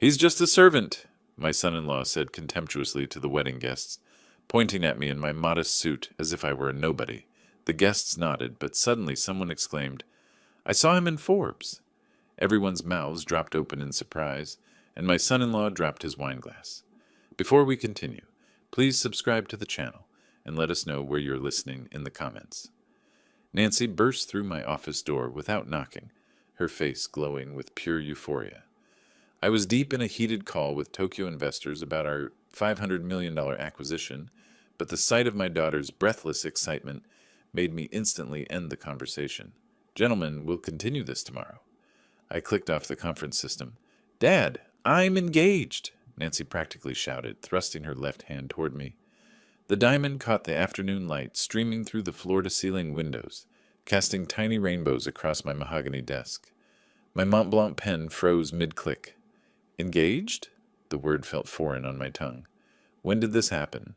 "He's just a servant," my son-in-law said contemptuously to the wedding guests, pointing at me in my modest suit as if I were a nobody. The guests nodded, but suddenly someone exclaimed, "I saw him in Forbes." Everyone's mouths dropped open in surprise, and my son-in-law dropped his wineglass. Before we continue, please subscribe to the channel and let us know where you're listening in the comments. Nancy burst through my office door without knocking, her face glowing with pure euphoria. I was deep in a heated call with Tokyo investors about our $500 million acquisition, but the sight of my daughter's breathless excitement made me instantly end the conversation. "Gentlemen, we'll continue this tomorrow." I clicked off the conference system. "Dad, I'm engaged!" Nancy practically shouted, thrusting her left hand toward me. The diamond caught the afternoon light streaming through the floor-to-ceiling windows, casting tiny rainbows across my mahogany desk. My Mont Blanc pen froze mid-click. "Engaged?" The word felt foreign on my tongue. "When did this happen?"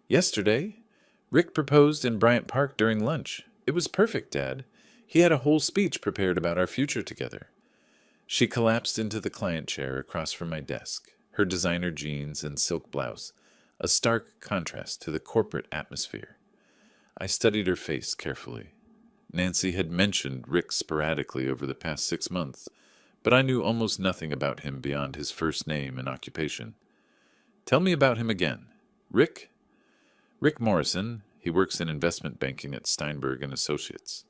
"Yesterday. Rick proposed in Bryant Park during lunch. It was perfect, Dad. He had a whole speech prepared about our future together." She collapsed into the client chair across from my desk, her designer jeans and silk blouse, a stark contrast to the corporate atmosphere. I studied her face carefully. Nancy had mentioned Rick sporadically over the past 6 months, but I knew almost nothing about him beyond his first name and occupation. "Tell me about him again. Rick?" "Rick Morrison. He works in investment banking at Steinberg and Associates."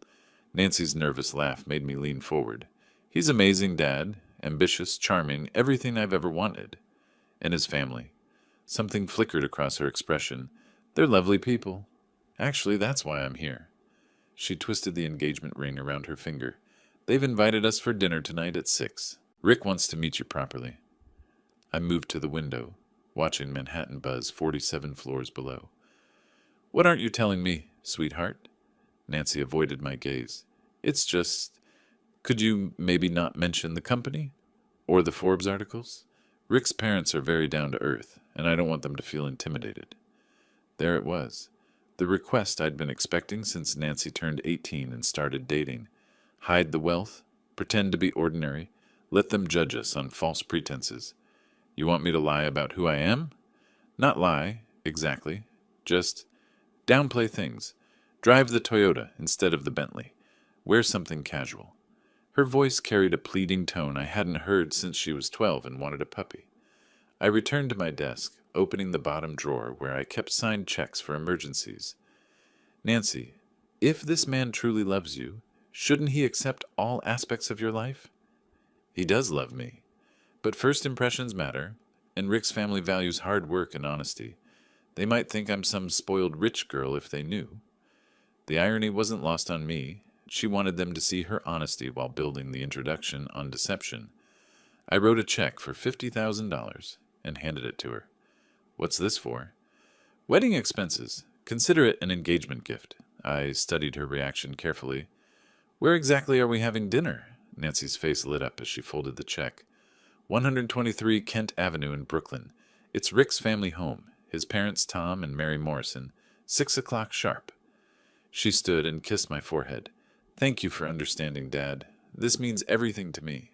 Nancy's nervous laugh made me lean forward. "He's amazing, Dad. Ambitious, charming, everything I've ever wanted." "And his family?" Something flickered across her expression. "They're lovely people. Actually, that's why I'm here." She twisted the engagement ring around her finger. "They've invited us for dinner tonight at 6. Rick wants to meet you properly." I moved to the window, watching Manhattan buzz 47 floors below. "What aren't you telling me, sweetheart?" Nancy avoided my gaze. "It's just... Could you maybe not mention the company? Or the Forbes articles? Rick's parents are very down to earth, and I don't want them to feel intimidated." There it was. The request I'd been expecting since Nancy turned 18 and started dating. Hide the wealth, pretend to be ordinary, let them judge us on false pretenses. You want me to lie about who I am? Not lie, exactly. Just downplay things. Drive the Toyota instead of the Bentley. Wear something casual. Her voice carried a pleading tone I hadn't heard since she was 12 and wanted a puppy. I returned to my desk, opening the bottom drawer where I kept signed checks for emergencies. "Nancy, if this man truly loves you, shouldn't he accept all aspects of your life?" "He does love me. But first impressions matter, and Rick's family values hard work and honesty. They might think I'm some spoiled rich girl if they knew." The irony wasn't lost on me. She wanted them to see her honesty while building the introduction on deception. I wrote a check for $50,000 and handed it to her. "What's this for?" "Wedding expenses. Consider it an engagement gift." I studied her reaction carefully. "Where exactly are we having dinner?" Nancy's face lit up as she folded the check. 123 Kent Avenue in Brooklyn. It's Rick's family home, his parents Tom and Mary Morrison, 6 o'clock sharp. She stood and kissed my forehead. "Thank you for understanding, Dad. This means everything to me."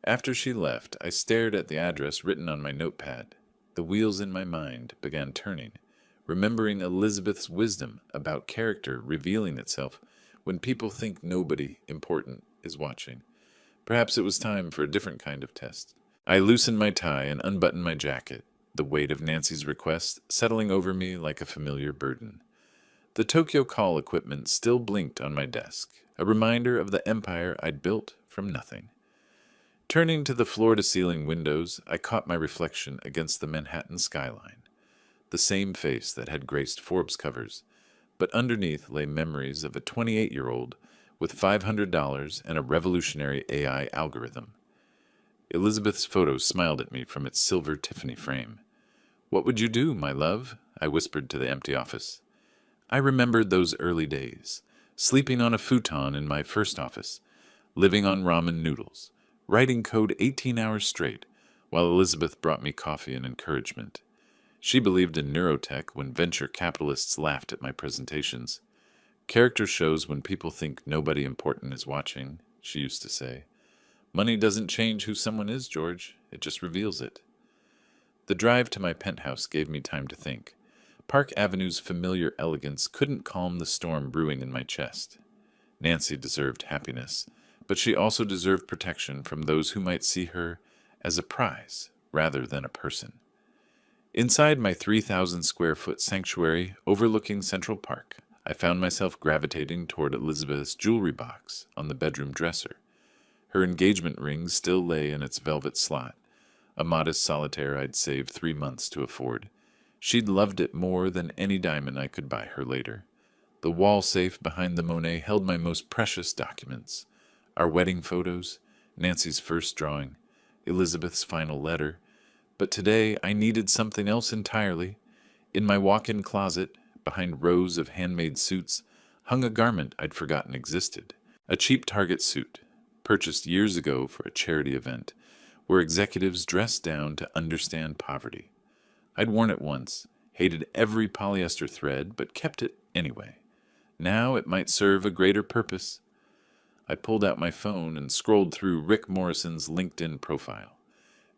After she left, I stared at the address written on my notepad. The wheels in my mind began turning, remembering Elizabeth's wisdom about character revealing itself when people think nobody important is watching. Perhaps it was time for a different kind of test. I loosened my tie and unbuttoned my jacket, the weight of Nancy's request settling over me like a familiar burden. The Tokyo call equipment still blinked on my desk, a reminder of the empire I'd built from nothing. Turning to the floor-to-ceiling windows, I caught my reflection against the Manhattan skyline. The same face that had graced Forbes covers, but underneath lay memories of a 28-year-old with $500 and a revolutionary AI algorithm. Elizabeth's photo smiled at me from its silver Tiffany frame. "What would you do, my love?" I whispered to the empty office. I remembered those early days, sleeping on a futon in my first office, living on ramen noodles, writing code 18 hours straight, while Elizabeth brought me coffee and encouragement. She believed in neurotech when venture capitalists laughed at my presentations. "Character shows when people think nobody important is watching," she used to say. Money doesn't change who someone is, George. It just reveals it. The drive to my penthouse gave me time to think. Park Avenue's familiar elegance couldn't calm the storm brewing in my chest. Nancy deserved happiness, but she also deserved protection from those who might see her as a prize rather than a person. Inside my 3,000 square foot sanctuary overlooking Central Park, I found myself gravitating toward Elizabeth's jewelry box on the bedroom dresser. Her engagement ring still lay in its velvet slot, a modest solitaire I'd saved 3 months to afford. She'd loved it more than any diamond I could buy her later. The wall safe behind the Monet held my most precious documents: our wedding photos, Nancy's first drawing, Elizabeth's final letter. But today I needed something else entirely. In my walk-in closet, behind rows of handmade suits, hung a garment I'd forgotten existed. A cheap Target suit, purchased years ago for a charity event, where executives dressed down to understand poverty. I'd worn it once, hated every polyester thread, but kept it anyway. Now it might serve a greater purpose. I pulled out my phone and scrolled through Rick Morrison's LinkedIn profile.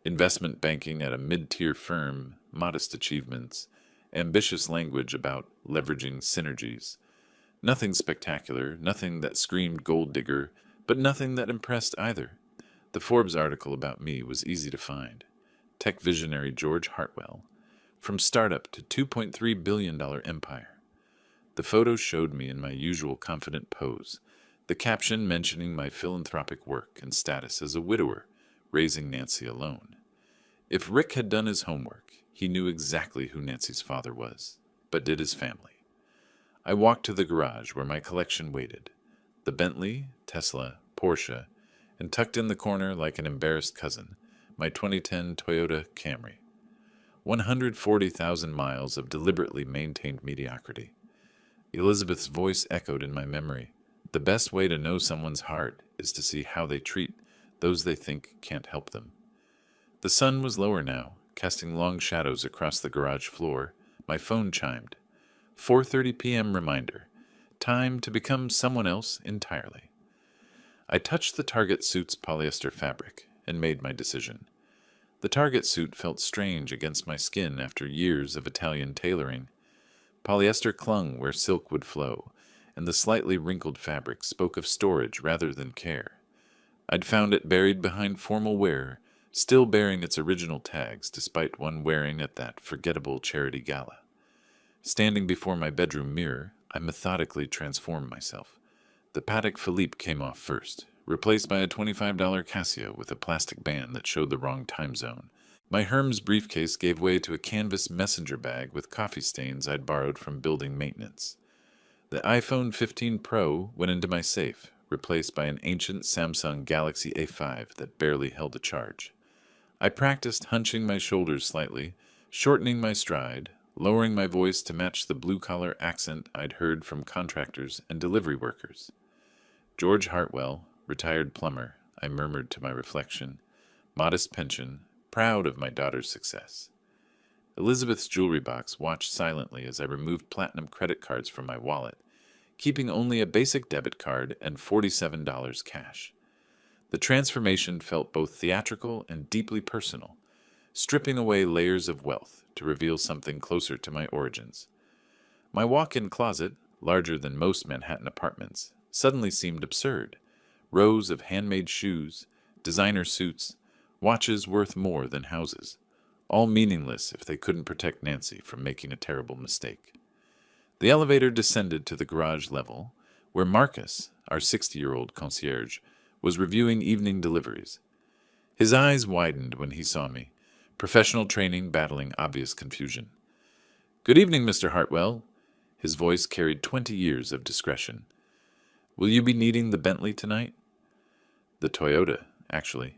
Investment banking at a mid-tier firm, modest achievements, ambitious language about leveraging synergies. Nothing spectacular, nothing that screamed gold digger, but nothing that impressed either. The Forbes article about me was easy to find. Tech visionary George Hartwell, from startup to $2.3 billion empire. The photo showed me in my usual confident pose, the caption mentioning my philanthropic work and status as a widower, raising Nancy alone. If Rick had done his homework, he knew exactly who Nancy's father was, but did his family. I walked to the garage where my collection waited. The Bentley, Tesla, Porsche, and tucked in the corner like an embarrassed cousin, my 2010 Toyota Camry. 140,000 miles of deliberately maintained mediocrity. Elizabeth's voice echoed in my memory. The best way to know someone's heart is to see how they treat those they think can't help them. The sun was lower now, casting long shadows across the garage floor. My phone chimed. 4:30 p.m. reminder. Time to become someone else entirely. I touched the Target suit's polyester fabric and made my decision. The Target suit felt strange against my skin after years of Italian tailoring. Polyester clung where silk would flow, and the slightly wrinkled fabric spoke of storage rather than care. I'd found it buried behind formal wear, still bearing its original tags despite one wearing at that forgettable charity gala. Standing before my bedroom mirror, I methodically transformed myself. The Patek Philippe came off first, replaced by a $25 Casio with a plastic band that showed the wrong time zone. My Hermes briefcase gave way to a canvas messenger bag with coffee stains I'd borrowed from building maintenance. The iPhone 15 Pro went into my safe, replaced by an ancient Samsung Galaxy A5 that barely held a charge. I practiced hunching my shoulders slightly, shortening my stride, lowering my voice to match the blue-collar accent I'd heard from contractors and delivery workers. George Hartwell, retired plumber, I murmured to my reflection. Modest pension, proud of my daughter's success. Elizabeth's jewelry box watched silently as I removed platinum credit cards from my wallet, keeping only a basic debit card and $47 cash. The transformation felt both theatrical and deeply personal, stripping away layers of wealth to reveal something closer to my origins. My walk-in closet, larger than most Manhattan apartments, suddenly seemed absurd. Rows of handmade shoes, designer suits, watches worth more than houses, all meaningless if they couldn't protect Nancy from making a terrible mistake. The elevator descended to the garage level, where Marcus, our 60-year-old concierge, was reviewing evening deliveries. His eyes widened when he saw me, professional training battling obvious confusion. "Good evening, Mr. Hartwell." His voice carried 20 years of discretion. "Will you be needing the Bentley tonight?" "The Toyota, actually."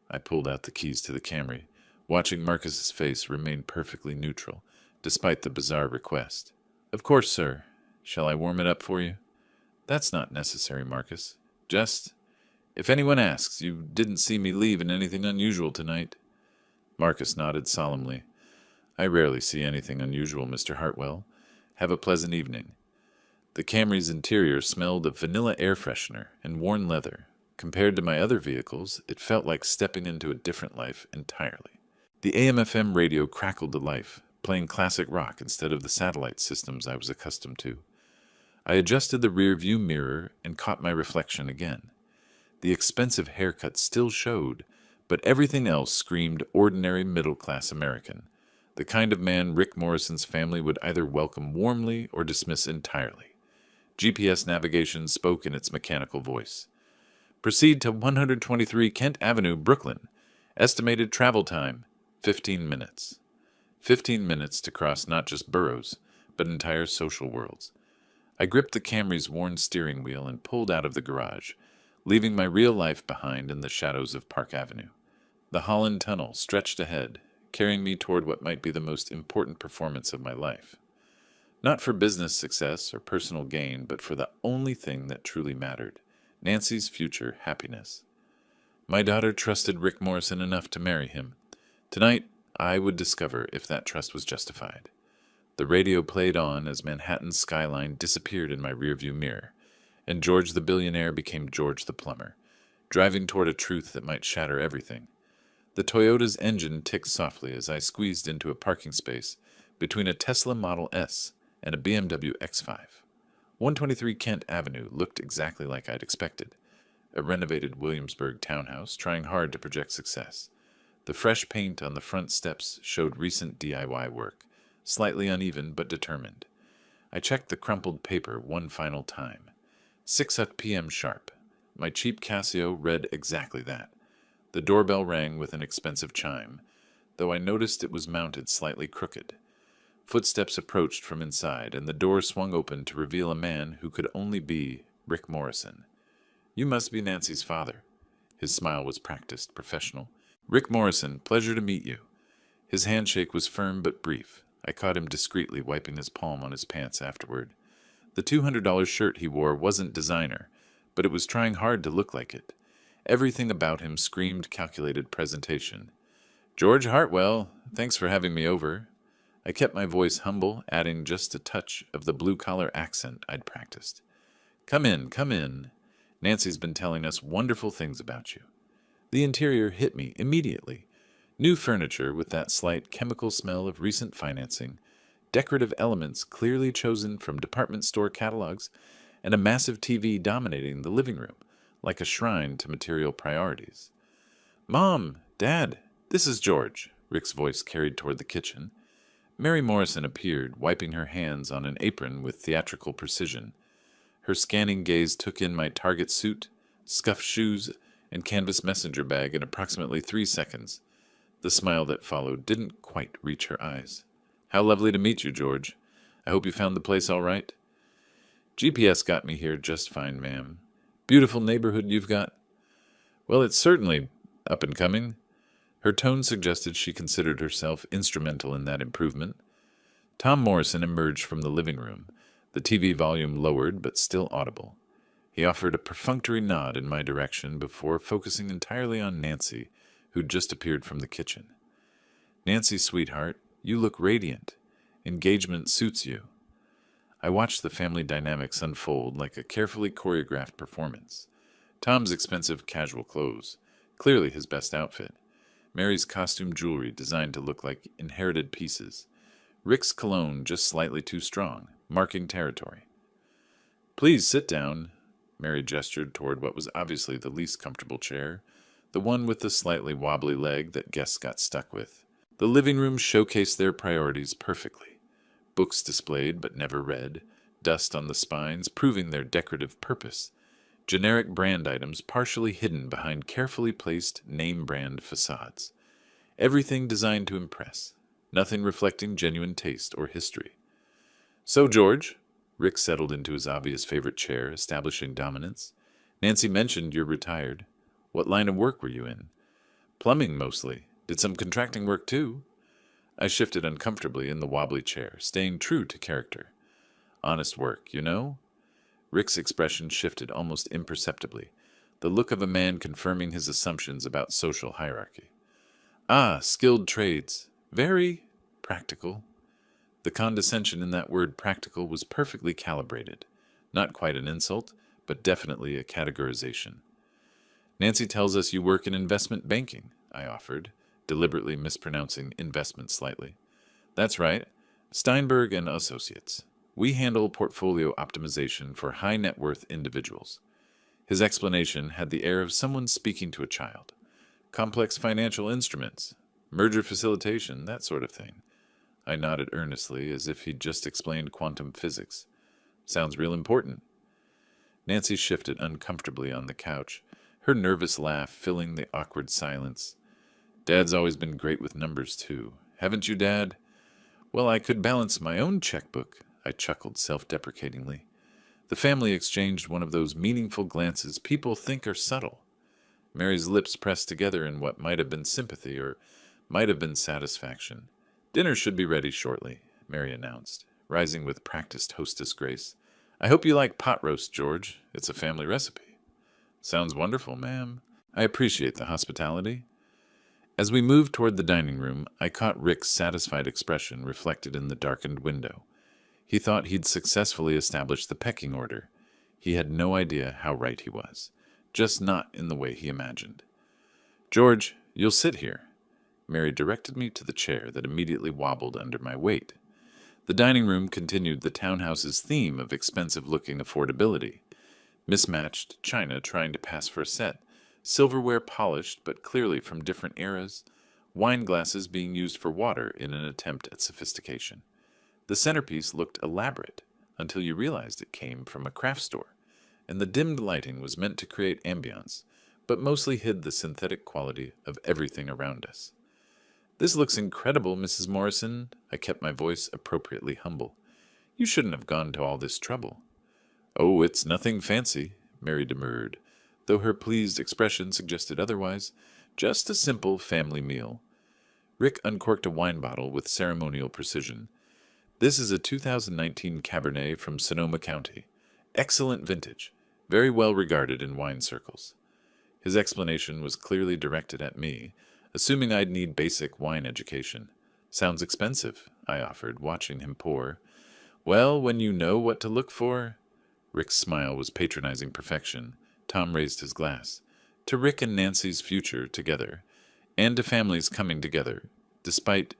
I pulled out the keys to the Camry, watching Marcus's face remain perfectly neutral, despite the bizarre request. "Of course, sir. Shall I warm it up for you?" "That's not necessary, Marcus. Just, if anyone asks, you didn't see me leave in anything unusual tonight." Marcus nodded solemnly. "I rarely see anything unusual, Mr. Hartwell. Have a pleasant evening." The Camry's interior smelled of vanilla air freshener and worn leather, Compared to my other vehicles, it felt like stepping into a different life entirely. The AM/FM radio crackled to life, playing classic rock instead of the satellite systems I was accustomed to. I adjusted the rear-view mirror and caught my reflection again. The expensive haircut still showed, but everything else screamed ordinary middle-class American, the kind of man Rick Morrison's family would either welcome warmly or dismiss entirely. GPS navigation spoke in its mechanical voice. Proceed to 123 Kent Avenue, Brooklyn. Estimated travel time, 15 minutes. 15 minutes to cross not just boroughs, but entire social worlds. I gripped the Camry's worn steering wheel and pulled out of the garage, leaving my real life behind in the shadows of Park Avenue. The Holland Tunnel stretched ahead, carrying me toward what might be the most important performance of my life. Not for business success or personal gain, but for the only thing that truly mattered, Nancy's future happiness. My daughter trusted Rick Morrison enough to marry him. Tonight, I would discover if that trust was justified. The radio played on as Manhattan's skyline disappeared in my rearview mirror, and George the billionaire became George the plumber, driving toward a truth that might shatter everything. The Toyota's engine ticked softly as I squeezed into a parking space between a Tesla Model S and a BMW X5. 123 Kent Avenue looked exactly like I'd expected. A renovated Williamsburg townhouse trying hard to project success. The fresh paint on the front steps showed recent DIY work, slightly uneven but determined. I checked the crumpled paper one final time. 6 p.m. sharp. My cheap Casio read exactly that. The doorbell rang with an expensive chime, though I noticed it was mounted slightly crooked. Footsteps approached from inside, and the door swung open to reveal a man who could only be Rick Morrison. "You must be Nancy's father." His smile was practiced, professional. "Rick Morrison, pleasure to meet you." His handshake was firm but brief. I caught him discreetly wiping his palm on his pants afterward. The $200 shirt he wore wasn't designer, but it was trying hard to look like it. Everything about him screamed calculated presentation. "George Hartwell, thanks for having me over." I kept my voice humble, adding just a touch of the blue-collar accent I'd practiced. Come in, come in. Nancy's been telling us wonderful things about you." The interior hit me immediately. New furniture with that slight chemical smell of recent financing, decorative elements clearly chosen from department store catalogs, and a massive TV dominating the living room, like a shrine to material priorities. "Mom, Dad, this is George," Rick's voice carried toward the kitchen. Mary Morrison appeared, wiping her hands on an apron with theatrical precision. Her scanning gaze took in my Target suit, scuffed shoes, and canvas messenger bag in approximately 3 seconds. The smile that followed didn't quite reach her eyes. "How lovely to meet you, George. I hope you found the place all right." "GPS got me here just fine, ma'am." "Beautiful neighborhood you've got." "Well, it's certainly up and coming." Her tone suggested she considered herself instrumental in that improvement. Tom Morrison emerged from the living room, the TV volume lowered but still audible. He offered a perfunctory nod in my direction before focusing entirely on Nancy, who'd just appeared from the kitchen. "Nancy, sweetheart, you look radiant. Engagement suits you." I watched the family dynamics unfold like a carefully choreographed performance. Tom's expensive casual clothes, clearly his best outfit. Mary's costume jewelry designed to look like inherited pieces. Rick's cologne just slightly too strong, marking territory. "Please sit down." Mary gestured toward what was obviously the least comfortable chair, the one with the slightly wobbly leg that guests got stuck with. The living room showcased their priorities perfectly. Books displayed but never read, dust on the spines proving their decorative purpose, generic brand items partially hidden behind carefully placed name-brand facades. Everything designed to impress, nothing reflecting genuine taste or history. "So, George," Rick settled into his obvious favorite chair, establishing dominance. "Nancy mentioned you're retired. What line of work were you in?" "Plumbing, mostly. Did some contracting work, too." I shifted uncomfortably in the wobbly chair, staying true to character. "Honest work, you know?" Rick's expression shifted almost imperceptibly, the look of a man confirming his assumptions about social hierarchy. "Ah, skilled trades. Very practical." The condescension in that word practical was perfectly calibrated. Not quite an insult, but definitely a categorization. Nancy tells us you work in investment banking, I offered, deliberately mispronouncing investment slightly. That's right. Steinberg and Associates. We handle portfolio optimization for high net worth individuals. His explanation had the air of someone speaking to a child. Complex financial instruments, merger facilitation, that sort of thing. I nodded earnestly, as if he'd just explained quantum physics. Sounds real important. Nancy shifted uncomfortably on the couch, her nervous laugh filling the awkward silence. Dad's always been great with numbers, too. Haven't you, Dad? Well, I could balance my own checkbook, I chuckled self-deprecatingly. The family exchanged one of those meaningful glances people think are subtle. Mary's lips pressed together in what might have been sympathy or might have been satisfaction. Dinner should be ready shortly, Mary announced, rising with practiced hostess grace. I hope you like pot roast, George. It's a family recipe. Sounds wonderful, ma'am. I appreciate the hospitality. As we moved toward the dining room, I caught Rick's satisfied expression reflected in the darkened window. He thought he'd successfully established the pecking order. He had no idea how right he was, just not in the way he imagined. George, you'll sit here. Mary directed me to the chair that immediately wobbled under my weight. The dining room continued the townhouse's theme of expensive-looking affordability. Mismatched china trying to pass for a set, silverware polished but clearly from different eras, wine glasses being used for water in an attempt at sophistication. The centerpiece looked elaborate until you realized it came from a craft store, and the dimmed lighting was meant to create ambiance, but mostly hid the synthetic quality of everything around us. This looks incredible, Mrs. Morrison. I kept my voice appropriately humble. You shouldn't have gone to all this trouble. Oh, it's nothing fancy, Mary demurred, though her pleased expression suggested otherwise. Just a simple family meal. Rick uncorked a wine bottle with ceremonial precision. This is a 2019 Cabernet from Sonoma County. Excellent vintage, very well regarded in wine circles. His explanation was clearly directed at me, assuming I'd need basic wine education. Sounds expensive, I offered, watching him pour. Well, when you know what to look for. Rick's smile was patronizing perfection. Tom raised his glass. To Rick and Nancy's future together, and to families coming together, despite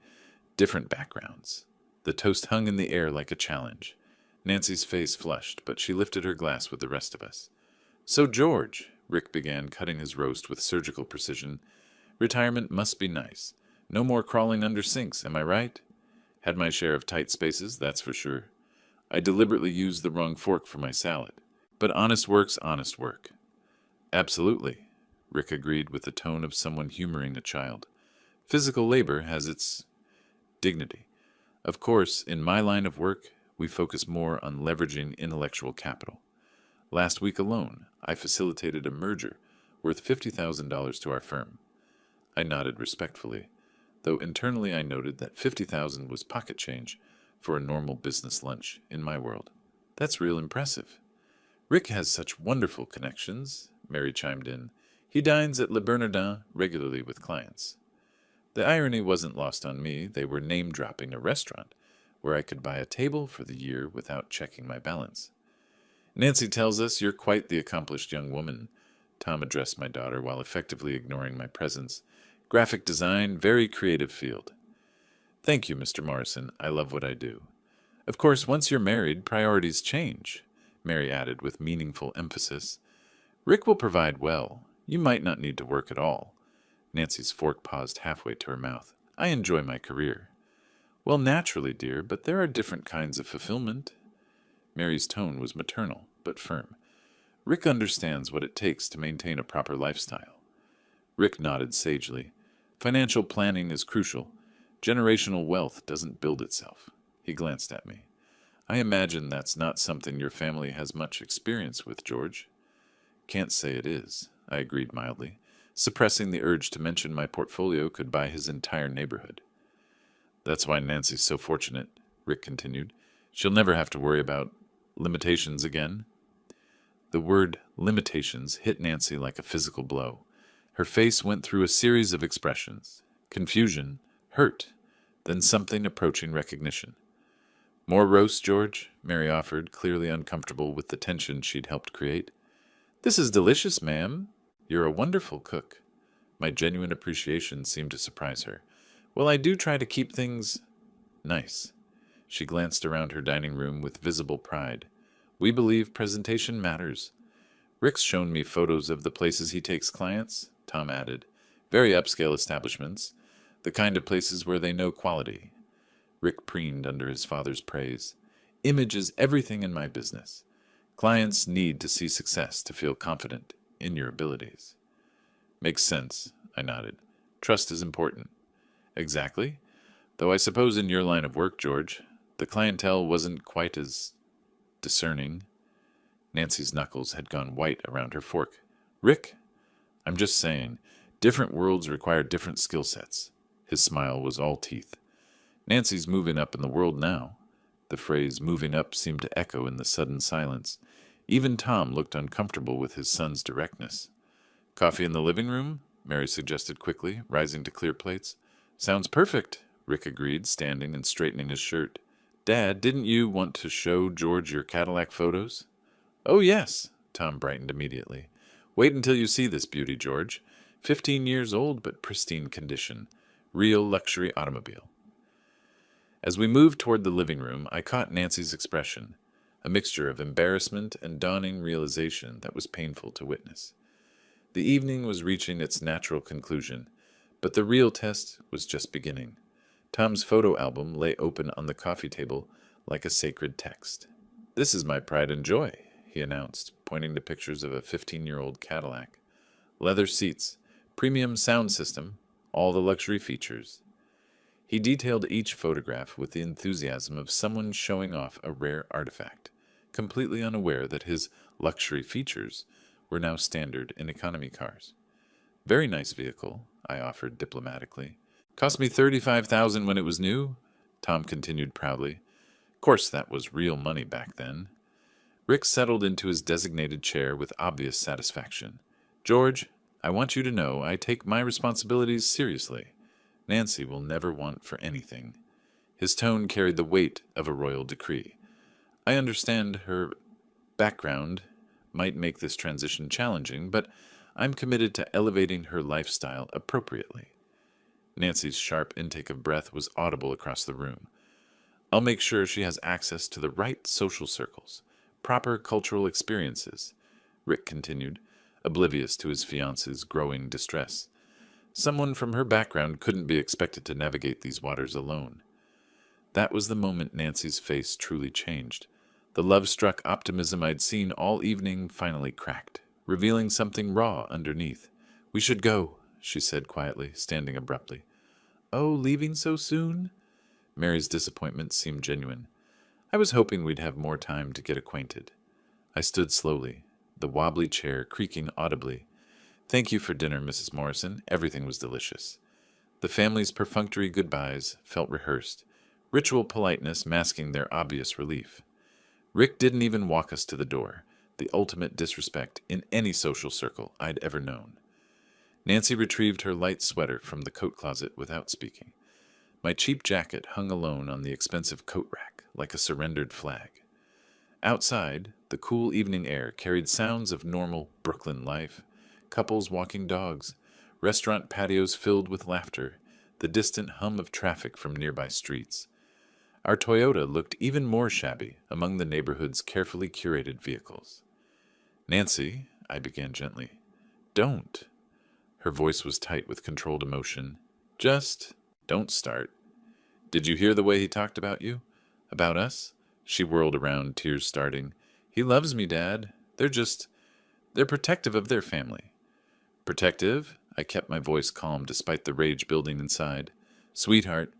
different backgrounds. The toast hung in the air like a challenge. Nancy's face flushed, but she lifted her glass with the rest of us. So, George, Rick began, cutting his roast with surgical precision, retirement must be nice. No more crawling under sinks, am I right? Had my share of tight spaces, that's for sure. I deliberately used the wrong fork for my salad. But honest work's honest work. Absolutely, Rick agreed with the tone of someone humoring a child. Physical labor has its dignity. Of course, in my line of work, we focus more on leveraging intellectual capital. Last week alone, I facilitated a merger worth $50,000 to our firm. I nodded respectfully, though internally I noted that $50,000 was pocket change for a normal business lunch in my world. That's real impressive. Rick has such wonderful connections, Mary chimed in. He dines at Le Bernardin regularly with clients. The irony wasn't lost on me. They were name-dropping a restaurant where I could buy a table for the year without checking my balance. Nancy tells us you're quite the accomplished young woman, Tom addressed my daughter while effectively ignoring my presence. Graphic design, very creative field. Thank you, Mr. Morrison. I love what I do. Of course, once you're married, priorities change, Mary added with meaningful emphasis. Rick will provide well. You might not need to work at all. Nancy's fork paused halfway to her mouth. I enjoy my career. Well, naturally, dear, but there are different kinds of fulfillment. Mary's tone was maternal, but firm. Rick understands what it takes to maintain a proper lifestyle. Rick nodded sagely. Financial planning is crucial. Generational wealth doesn't build itself. He glanced at me. I imagine that's not something your family has much experience with, George. Can't say it is, I agreed mildly, suppressing the urge to mention my portfolio could buy his entire neighborhood. That's why Nancy's so fortunate, Rick continued. She'll never have to worry about limitations again. The word limitations hit Nancy like a physical blow. Her face went through a series of expressions. Confusion, hurt, then something approaching recognition. More roast, George? Mary offered, clearly uncomfortable with the tension she'd helped create. This is delicious, ma'am. You're a wonderful cook. My genuine appreciation seemed to surprise her. Well, I do try to keep things nice. She glanced around her dining room with visible pride. We believe presentation matters. Rick's shown me photos of the places he takes clients, Tom added. Very upscale establishments, the kind of places where they know quality. Rick preened under his father's praise. Image is everything in my business. Clients need to see success to feel confident in your abilities. Makes sense, I nodded. Trust is important. Exactly. Though I suppose in your line of work, George, the clientele wasn't quite as discerning. Nancy's knuckles had gone white around her fork. Rick, I'm just saying, different worlds require different skill sets. His smile was all teeth. Nancy's moving up in the world now. The phrase moving up seemed to echo in the sudden silence. Even Tom looked uncomfortable with his son's directness. Coffee in the living room? Mary suggested quickly, rising to clear plates. Sounds perfect, Rick agreed, standing and straightening his shirt. Dad, didn't you want to show George your Cadillac photos? Oh, yes, Tom brightened immediately. Wait until you see this beauty, George. 15 years old, but pristine condition. Real luxury automobile. As we moved toward the living room, I caught Nancy's expression, a mixture of embarrassment and dawning realization that was painful to witness. The evening was reaching its natural conclusion, but the real test was just beginning. Tom's photo album lay open on the coffee table like a sacred text. This is my pride and joy, he announced, pointing to pictures of a 15-year-old Cadillac. Leather seats, premium sound system, all the luxury features. He detailed each photograph with the enthusiasm of someone showing off a rare artifact, completely unaware that his luxury features were now standard in economy cars. Very nice vehicle, I offered diplomatically. Cost me $35,000 when it was new, Tom continued proudly. Course that was real money back then. Rick settled into his designated chair with obvious satisfaction. George, I want you to know I take my responsibilities seriously. Nancy will never want for anything. His tone carried the weight of a royal decree. I understand her background might make this transition challenging, but I'm committed to elevating her lifestyle appropriately. Nancy's sharp intake of breath was audible across the room. I'll make sure she has access to the right social circles, proper cultural experiences, Rick continued, oblivious to his fiancée's growing distress. Someone from her background couldn't be expected to navigate these waters alone. That was the moment Nancy's face truly changed. The love-struck optimism I'd seen all evening finally cracked, revealing something raw underneath. We should go, she said quietly, standing abruptly. Oh, leaving so soon? Mary's disappointment seemed genuine. I was hoping we'd have more time to get acquainted. I stood slowly, the wobbly chair creaking audibly. Thank you for dinner, Mrs. Morrison. Everything was delicious. The family's perfunctory goodbyes felt rehearsed, ritual politeness masking their obvious relief. Rick didn't even walk us to the door, the ultimate disrespect in any social circle I'd ever known. Nancy retrieved her light sweater from the coat closet without speaking. My cheap jacket hung alone on the expensive coat rack like a surrendered flag. Outside, the cool evening air carried sounds of normal Brooklyn life. Couples walking dogs, restaurant patios filled with laughter, the distant hum of traffic from nearby streets. Our Toyota looked even more shabby among the neighborhood's carefully curated vehicles. Nancy, I began gently. Don't. Her voice was tight with controlled emotion. Just don't start. Did you hear the way he talked about you? About us? She whirled around, tears starting. He loves me, Dad. They're protective of their family. Protective? I kept my voice calm despite the rage building inside. Sweetheart,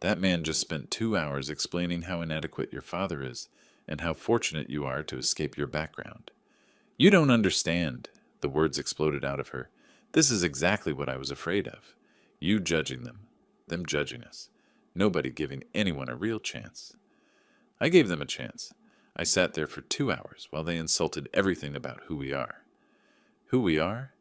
that man just spent 2 hours explaining how inadequate your father is and how fortunate you are to escape your background. You don't understand, the words exploded out of her. This is exactly what I was afraid of. You judging them judging us. Nobody giving anyone a real chance. I gave them a chance. I sat there for 2 hours while they insulted everything about who we are. Who we are?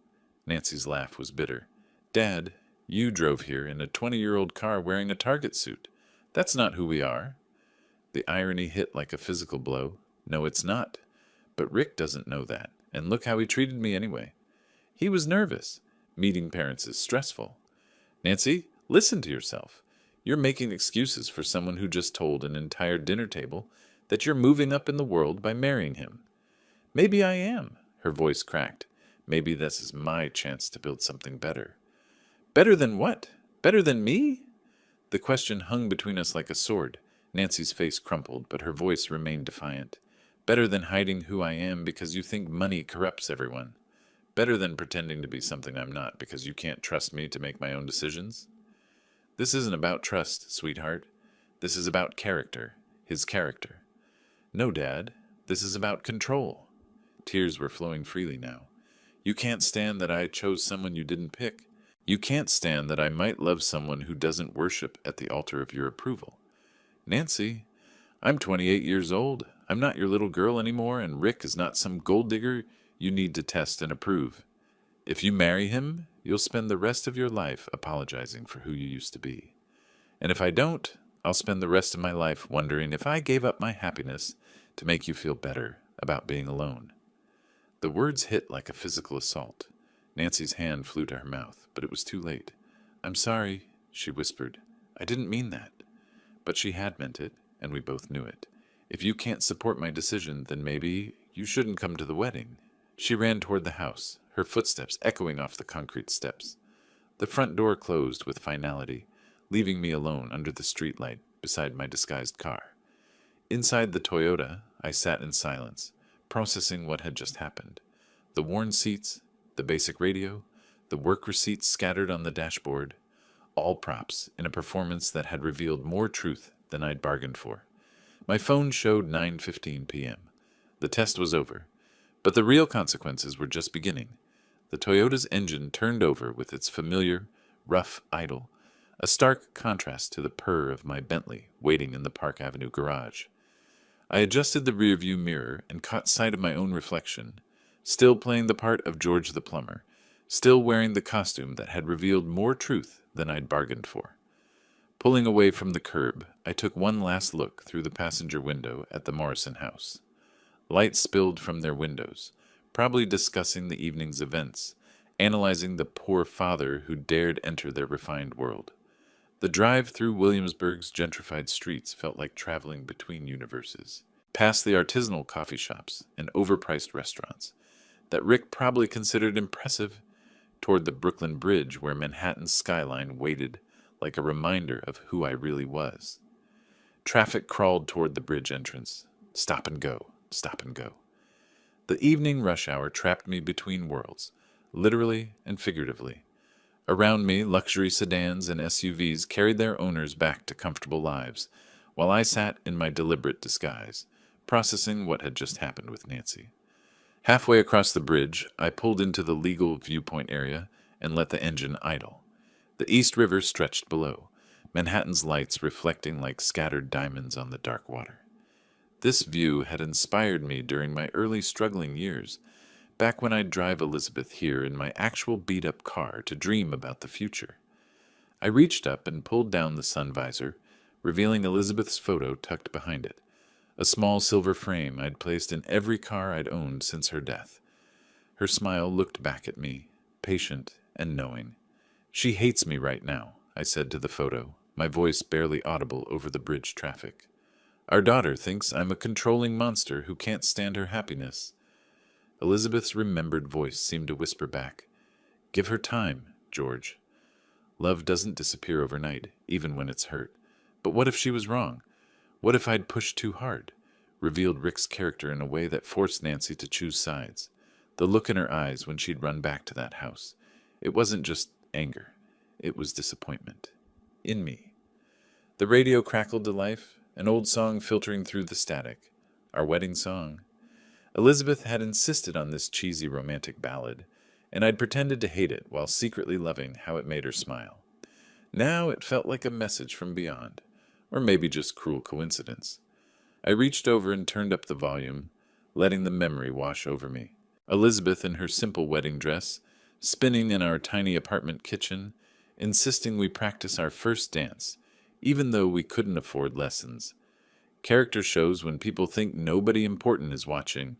Nancy's laugh was bitter. Dad, you drove here in a 20-year-old car wearing a Target suit. That's not who we are. The irony hit like a physical blow. No, it's not. But Rick doesn't know that, and look how he treated me anyway. He was nervous. Meeting parents is stressful. Nancy, listen to yourself. You're making excuses for someone who just told an entire dinner table that you're moving up in the world by marrying him. Maybe I am, her voice cracked. Maybe this is my chance to build something better. Better than what? Better than me? The question hung between us like a sword. Nancy's face crumpled, but her voice remained defiant. Better than hiding who I am because you think money corrupts everyone. Better than pretending to be something I'm not because you can't trust me to make my own decisions. This isn't about trust, sweetheart. This is about character. His character. No, Dad. This is about control. Tears were flowing freely now. You can't stand that I chose someone you didn't pick. You can't stand that I might love someone who doesn't worship at the altar of your approval. Nancy, I'm 28 years old. I'm not your little girl anymore, and Rick is not some gold digger you need to test and approve. If you marry him, you'll spend the rest of your life apologizing for who you used to be. And if I don't, I'll spend the rest of my life wondering if I gave up my happiness to make you feel better about being alone. The words hit like a physical assault. Nancy's hand flew to her mouth, but it was too late. I'm sorry, she whispered. I didn't mean that. But she had meant it, and we both knew it. If you can't support my decision, then maybe you shouldn't come to the wedding. She ran toward the house, her footsteps echoing off the concrete steps. The front door closed with finality, leaving me alone under the streetlight beside my disguised car. Inside the Toyota, I sat in silence, processing what had just happened. The worn seats, the basic radio, the work receipts scattered on the dashboard, all props in a performance that had revealed more truth than I'd bargained for. My phone showed 9:15 p.m. The test was over, but the real consequences were just beginning. The Toyota's engine turned over with its familiar, rough idle, a stark contrast to the purr of my Bentley waiting in the Park Avenue garage. I adjusted the rearview mirror and caught sight of my own reflection, still playing the part of George the plumber, still wearing the costume that had revealed more truth than I'd bargained for. Pulling away from the curb, I took one last look through the passenger window at the Morrison house. Light spilled from their windows, probably discussing the evening's events, analyzing the poor father who dared enter their refined world. The drive through Williamsburg's gentrified streets felt like traveling between universes, past the artisanal coffee shops and overpriced restaurants that Rick probably considered impressive, toward the Brooklyn Bridge where Manhattan's skyline waited like a reminder of who I really was. Traffic crawled toward the bridge entrance. Stop and go, stop and go. The evening rush hour trapped me between worlds, literally and figuratively. Around me, luxury sedans and SUVs carried their owners back to comfortable lives, while I sat in my deliberate disguise, processing what had just happened with Nancy. Halfway across the bridge, I pulled into the legal viewpoint area and let the engine idle. The East River stretched below, Manhattan's lights reflecting like scattered diamonds on the dark water. This view had inspired me during my early struggling years, back when I'd drive Elizabeth here in my actual beat-up car to dream about the future. I reached up and pulled down the sun visor, revealing Elizabeth's photo tucked behind it, a small silver frame I'd placed in every car I'd owned since her death. Her smile looked back at me, patient and knowing. She hates me right now, I said to the photo, my voice barely audible over the bridge traffic. Our daughter thinks I'm a controlling monster who can't stand her happiness. Elizabeth's remembered voice seemed to whisper back, Give her time, George. Love doesn't disappear overnight, even when it's hurt. But what if she was wrong? What if I'd pushed too hard? Revealed Rick's character in a way that forced Nancy to choose sides. The look in her eyes when she'd run back to that house. It wasn't just anger. It was disappointment. In me. The radio crackled to life, an old song filtering through the static. Our wedding song. Elizabeth had insisted on this cheesy romantic ballad, and I'd pretended to hate it while secretly loving how it made her smile. Now it felt like a message from beyond, or maybe just cruel coincidence. I reached over and turned up the volume, letting the memory wash over me. Elizabeth in her simple wedding dress, spinning in our tiny apartment kitchen, insisting we practice our first dance, even though we couldn't afford lessons. Character shows when people think nobody important is watching,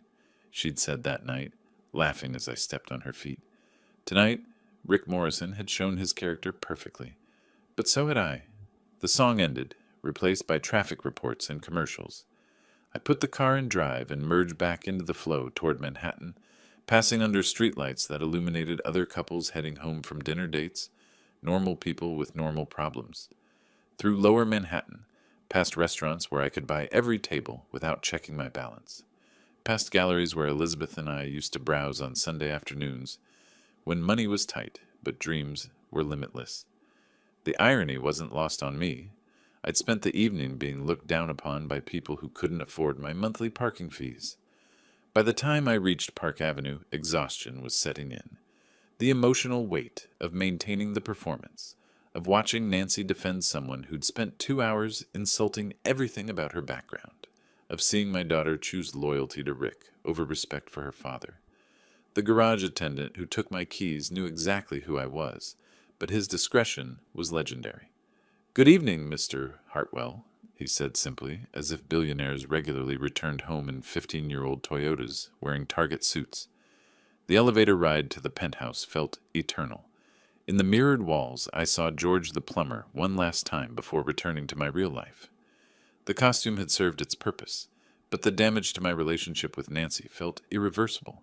she'd said that night, laughing as I stepped on her feet. Tonight, Rick Morrison had shown his character perfectly. But so had I. The song ended, replaced by traffic reports and commercials. I put the car in drive and merged back into the flow toward Manhattan, passing under streetlights that illuminated other couples heading home from dinner dates, normal people with normal problems. Through lower Manhattan, past restaurants where I could buy every table without checking my balance. Past galleries where Elizabeth and I used to browse on Sunday afternoons, when money was tight, but dreams were limitless. The irony wasn't lost on me. I'd spent the evening being looked down upon by people who couldn't afford my monthly parking fees. By the time I reached Park Avenue, exhaustion was setting in. The emotional weight of maintaining the performance, of watching Nancy defend someone who'd spent 2 hours insulting everything about her background, of seeing my daughter choose loyalty to Rick over respect for her father. The garage attendant who took my keys knew exactly who I was, but his discretion was legendary. "Good evening, Mr. Hartwell," he said simply, as if billionaires regularly returned home in 15-year-old Toyotas wearing Target suits. The elevator ride to the penthouse felt eternal. In the mirrored walls, I saw George the plumber one last time before returning to my real life. The costume had served its purpose, but the damage to my relationship with Nancy felt irreversible.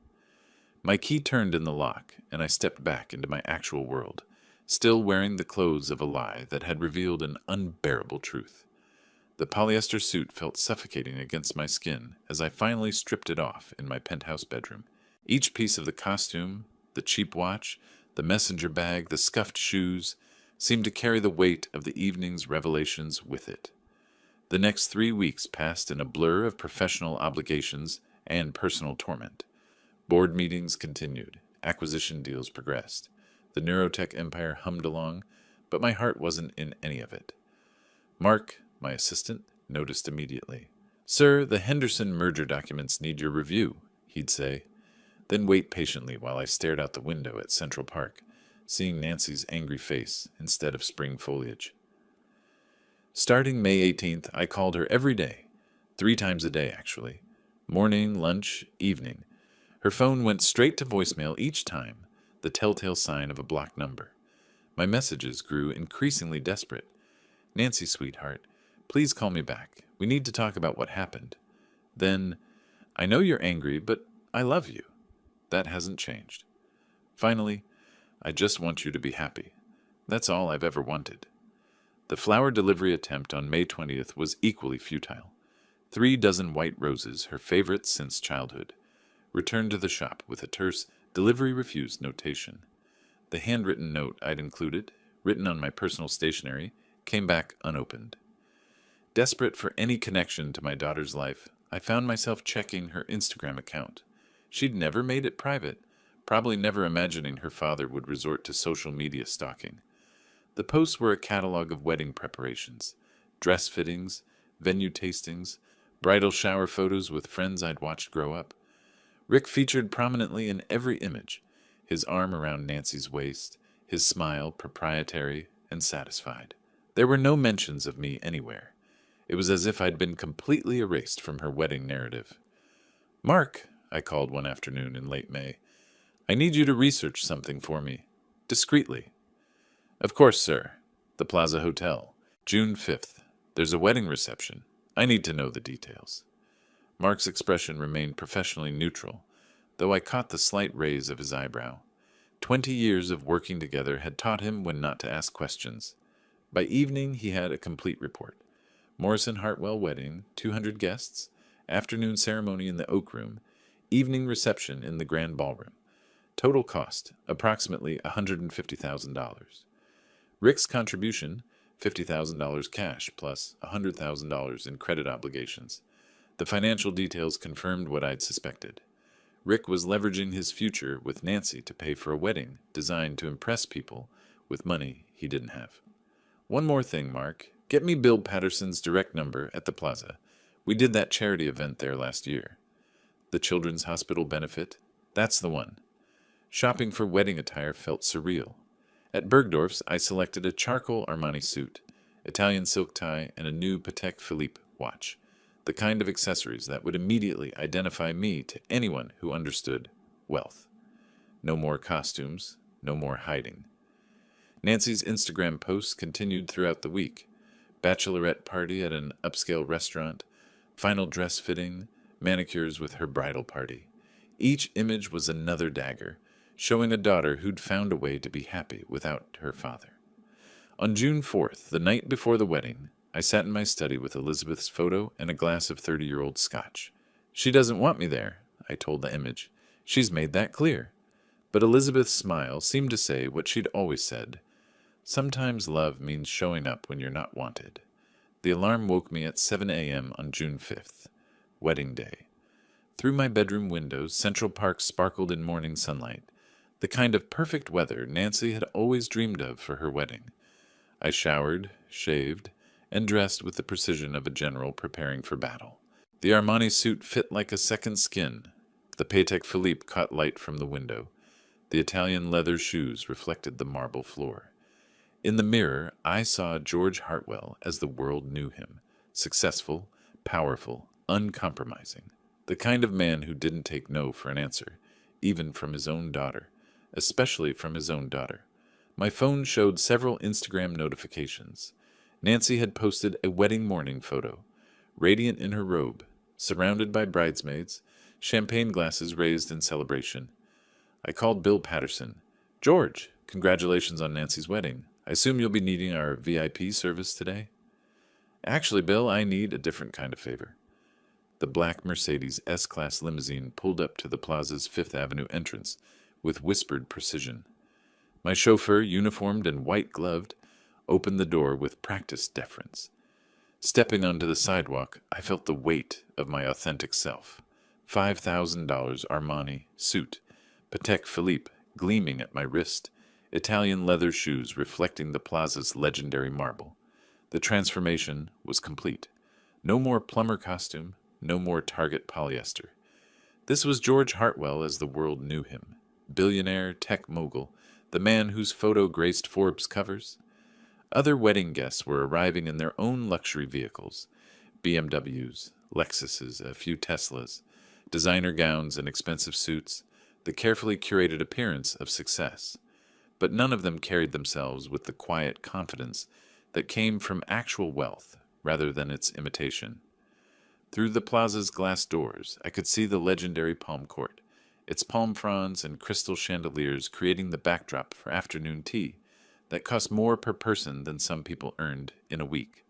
My key turned in the lock, and I stepped back into my actual world, still wearing the clothes of a lie that had revealed an unbearable truth. The polyester suit felt suffocating against my skin as I finally stripped it off in my penthouse bedroom. Each piece of the costume, the cheap watch, the messenger bag, the scuffed shoes, seemed to carry the weight of the evening's revelations with it. The next 3 weeks passed in a blur of professional obligations and personal torment. Board meetings continued. Acquisition deals progressed. The neurotech empire hummed along, but my heart wasn't in any of it. Mark, my assistant, noticed immediately. "Sir, the Henderson merger documents need your review," he'd say, then wait patiently while I stared out the window at Central Park, seeing Nancy's angry face instead of spring foliage. Starting May 18th, I called her every day, 3 times a day actually, morning, lunch, evening. Her phone went straight to voicemail each time, the telltale sign of a blocked number. My messages grew increasingly desperate. "Nancy, sweetheart, please call me back. We need to talk about what happened." Then, "I know you're angry, but I love you." That hasn't changed. Finally, "I just want you to be happy." That's all I've ever wanted. The flower delivery attempt on May 20th was equally futile. 3 dozen white roses, her favorite since childhood, returned to the shop with a terse "delivery refused" notation. The handwritten note I'd included, written on my personal stationery, came back unopened. Desperate for any connection to my daughter's life, I found myself checking her Instagram account. She'd never made it private, probably never imagining her father would resort to social media stalking. The posts were a catalog of wedding preparations, dress fittings, venue tastings, bridal shower photos with friends I'd watched grow up. Rick featured prominently in every image, his arm around Nancy's waist, his smile proprietary and satisfied. There were no mentions of me anywhere. It was as if I'd been completely erased from her wedding narrative. "Mark," I called one afternoon in late May, "I need you to research something for me. Discreetly." "Of course, sir. The Plaza Hotel. June 5th. There's a wedding reception. I need to know the details." Mark's expression remained professionally neutral, though I caught the slight raise of his eyebrow. 20 years of working together had taught him when not to ask questions. By evening, he had a complete report. Morrison Hartwell wedding, 200 guests, afternoon ceremony in the Oak Room, evening reception in the Grand Ballroom. Total cost, approximately $150,000. Rick's contribution, $50,000 cash plus $100,000 in credit obligations. The financial details confirmed what I'd suspected. Rick was leveraging his future with Nancy to pay for a wedding designed to impress people with money he didn't have. "One more thing, Mark. Get me Bill Patterson's direct number at the Plaza. We did that charity event there last year." The Children's Hospital benefit? That's the one. Shopping for wedding attire felt surreal. At Bergdorf's, I selected a charcoal Armani suit, Italian silk tie, and a new Patek Philippe watch. The kind of accessories that would immediately identify me to anyone who understood wealth. No more costumes, no more hiding. Nancy's Instagram posts continued throughout the week. Bachelorette party at an upscale restaurant, final dress fitting, manicures with her bridal party. Each image was another dagger, showing a daughter who'd found a way to be happy without her father. On June 4th, the night before the wedding, I sat in my study with Elizabeth's photo and a glass of 30-year-old scotch. "She doesn't want me there," I told the image. "She's made that clear." But Elizabeth's smile seemed to say what she'd always said. Sometimes love means showing up when you're not wanted. The alarm woke me at 7 a.m. on June 5th, wedding day. Through my bedroom windows, Central Park sparkled in morning sunlight, the kind of perfect weather Nancy had always dreamed of for her wedding. I showered, shaved, and dressed with the precision of a general preparing for battle. The Armani suit fit like a second skin. The Patek Philippe caught light from the window. The Italian leather shoes reflected the marble floor. In the mirror, I saw George Hartwell as the world knew him, successful, powerful, uncompromising, the kind of man who didn't take no for an answer, even from his own daughter, especially from his own daughter. My phone showed several Instagram notifications. Nancy had posted a wedding morning photo, radiant in her robe, surrounded by bridesmaids, champagne glasses raised in celebration. I called Bill Patterson. "George, congratulations on Nancy's wedding. I assume you'll be needing our VIP service today?" "Actually, Bill, I need a different kind of favor." The black Mercedes S-Class limousine pulled up to the plaza's Fifth Avenue entrance with whispered precision. My chauffeur, uniformed and white-gloved, opened the door with practiced deference. Stepping onto the sidewalk, I felt the weight of my authentic self. $5,000 Armani suit, Patek Philippe gleaming at my wrist, Italian leather shoes reflecting the plaza's legendary marble. The transformation was complete. No more plumber costume, no more Target polyester. This was George Hartwell as the world knew him. Billionaire, tech mogul, the man whose photo graced Forbes covers. Other wedding guests were arriving in their own luxury vehicles. BMWs, Lexuses, a few Teslas, designer gowns and expensive suits, the carefully curated appearance of success. But none of them carried themselves with the quiet confidence that came from actual wealth rather than its imitation. Through the plaza's glass doors, I could see the legendary palm court, its palm fronds and crystal chandeliers creating the backdrop for afternoon tea that cost more per person than some people earned in a week.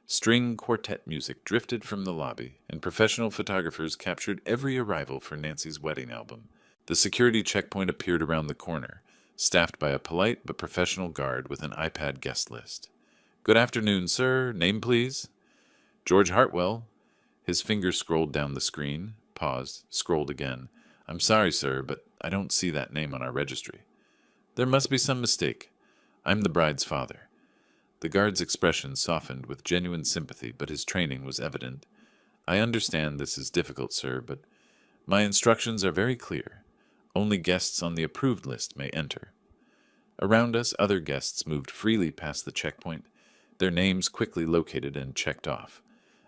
String quartet music drifted from the lobby, and professional photographers captured every arrival for Nancy's wedding album. The security checkpoint appeared around the corner, staffed by a polite but professional guard with an iPad guest list. "Good afternoon, sir. Name, please?" "George Hartwell." His finger scrolled down the screen, paused, scrolled again. "I'm sorry, sir, but I don't see that name on our registry." "There must be some mistake. I'm the bride's father." The guard's expression softened with genuine sympathy, but his training was evident. "I understand this is difficult, sir, but my instructions are very clear. Only guests on the approved list may enter." Around us, other guests moved freely past the checkpoint, their names quickly located and checked off.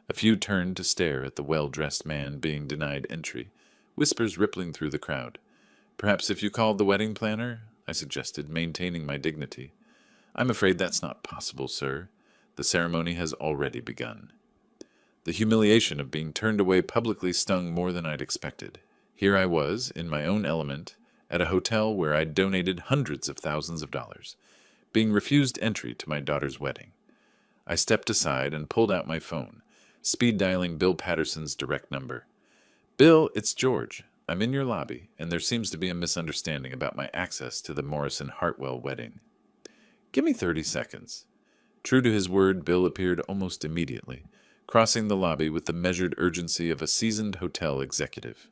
A few turned to stare at the well-dressed man being denied entry, whispers rippling through the crowd. "Perhaps if you called the wedding planner?" I suggested, maintaining my dignity. "I'm afraid that's not possible, sir. The ceremony has already begun." The humiliation of being turned away publicly stung more than I'd expected. Here I was, in my own element, at a hotel where I'd donated hundreds of thousands of dollars, being refused entry to my daughter's wedding. I stepped aside and pulled out my phone, speed dialing Bill Patterson's direct number. "Bill, it's George. I'm in your lobby, and there seems to be a misunderstanding about my access to the Morrison-Hartwell wedding." "Give me 30 seconds." True to his word, Bill appeared almost immediately, crossing the lobby with the measured urgency of a seasoned hotel executive.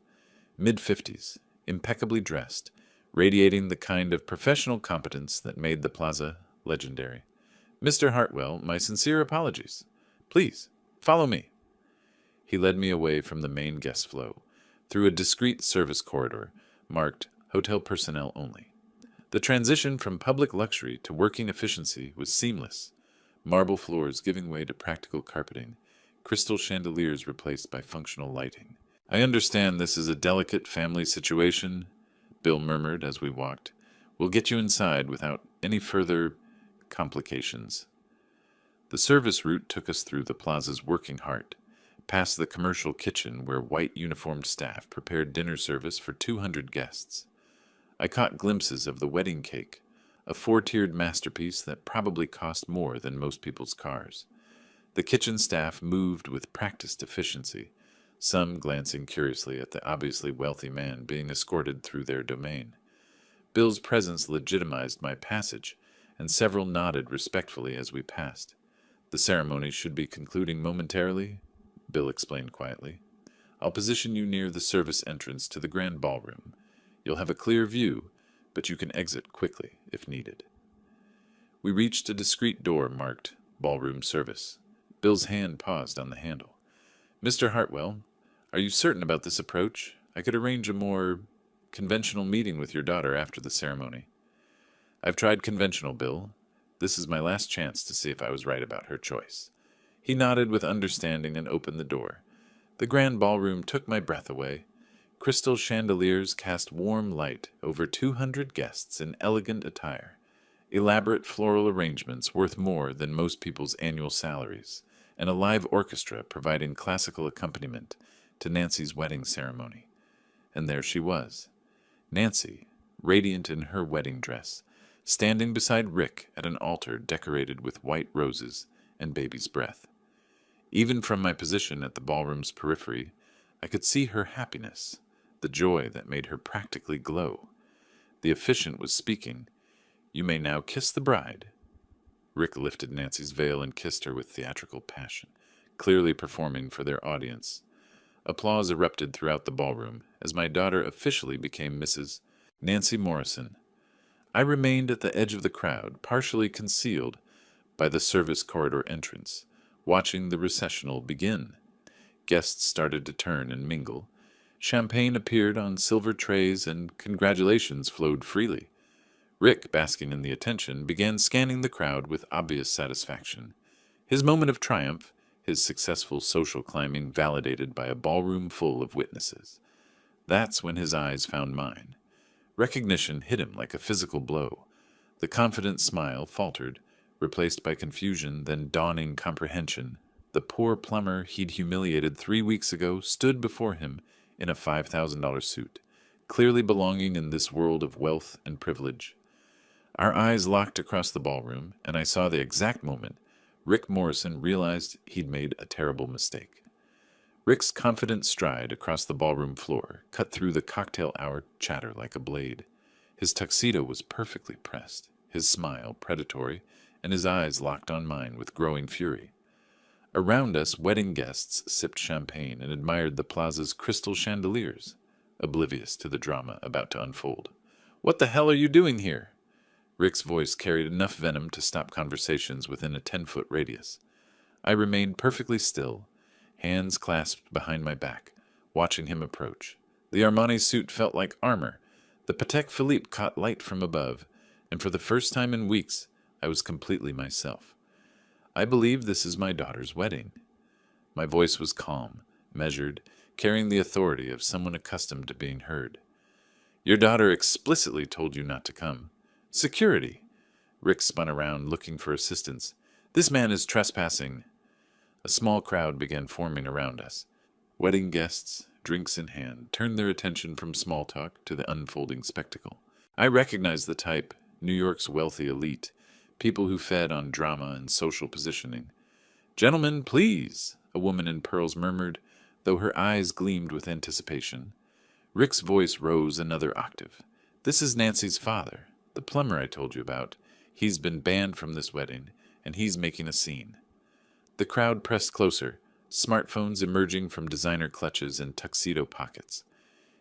Mid-50s, impeccably dressed, radiating the kind of professional competence that made the plaza legendary. "Mr. Hartwell, my sincere apologies. Please, follow me." He led me away from the main guest flow, through a discreet service corridor, marked Hotel Personnel Only. The transition from public luxury to working efficiency was seamless. Marble floors giving way to practical carpeting, crystal chandeliers replaced by functional lighting. "I understand this is a delicate family situation," Bill murmured as we walked. We'll get you inside without any further complications. The service route took us through the plaza's working heart, past the commercial kitchen where white uniformed staff prepared dinner service for 200 guests. I caught glimpses of the wedding cake, a four-tiered masterpiece that probably cost more than most people's cars. The kitchen staff moved with practiced efficiency, some glancing curiously at the obviously wealthy man being escorted through their domain. Bill's presence legitimized my passage, and several nodded respectfully as we passed. The ceremony should be concluding momentarily, Bill explained quietly. I'll position you near the service entrance to the grand ballroom. You'll have a clear view, but you can exit quickly if needed. We reached a discreet door marked Ballroom Service. Bill's hand paused on the handle. Mr. Hartwell, are you certain about this approach? I could arrange a more conventional meeting with your daughter after the ceremony. I've tried conventional, Bill. This is my last chance to see if I was right about her choice. He nodded with understanding and opened the door. The grand ballroom took my breath away. Crystal chandeliers cast warm light over 200 guests in elegant attire. Elaborate floral arrangements worth more than most people's annual salaries, and a live orchestra providing classical accompaniment to Nancy's wedding ceremony. And there she was, Nancy, radiant in her wedding dress, standing beside Rick at an altar decorated with white roses and baby's breath. Even from my position at the ballroom's periphery, I could see her happiness, the joy that made her practically glow. The officiant was speaking. You may now kiss the bride. Rick lifted Nancy's veil and kissed her with theatrical passion, clearly performing for their audience. Applause erupted throughout the ballroom as my daughter officially became Mrs. Nancy Morrison. I remained at the edge of the crowd, partially concealed by the service corridor entrance, watching the recessional begin. Guests started to turn and mingle. Champagne appeared on silver trays and congratulations flowed freely. Rick, basking in the attention, began scanning the crowd with obvious satisfaction. His moment of triumph, his successful social climbing validated by a ballroom full of witnesses. That's when his eyes found mine. Recognition hit him like a physical blow. The confident smile faltered, replaced by confusion, then dawning comprehension. The poor plumber he'd humiliated 3 weeks ago stood before him in a $5,000 suit, clearly belonging in this world of wealth and privilege. Our eyes locked across the ballroom, and I saw the exact moment Rick Morrison realized he'd made a terrible mistake. Rick's confident stride across the ballroom floor cut through the cocktail hour chatter like a blade. His tuxedo was perfectly pressed, his smile predatory, and his eyes locked on mine with growing fury. Around us, wedding guests sipped champagne and admired the plaza's crystal chandeliers, oblivious to the drama about to unfold. "What the hell are you doing here?" Rick's voice carried enough venom to stop conversations within a 10-foot radius. I remained perfectly still, hands clasped behind my back, watching him approach. The Armani suit felt like armor. The Patek Philippe caught light from above, and for the first time in weeks, I was completely myself. I believe this is my daughter's wedding. My voice was calm, measured, carrying the authority of someone accustomed to being heard. Your daughter explicitly told you not to come. Security! Rick spun around, looking for assistance. This man is trespassing. A small crowd began forming around us. Wedding guests, drinks in hand, turned their attention from small talk to the unfolding spectacle. I recognized the type, New York's wealthy elite, people who fed on drama and social positioning. "Gentlemen, please," a woman in pearls murmured, though her eyes gleamed with anticipation. Rick's voice rose another octave. "This is Nancy's father, the plumber I told you about. He's been banned from this wedding, and he's making a scene." The crowd pressed closer, smartphones emerging from designer clutches and tuxedo pockets.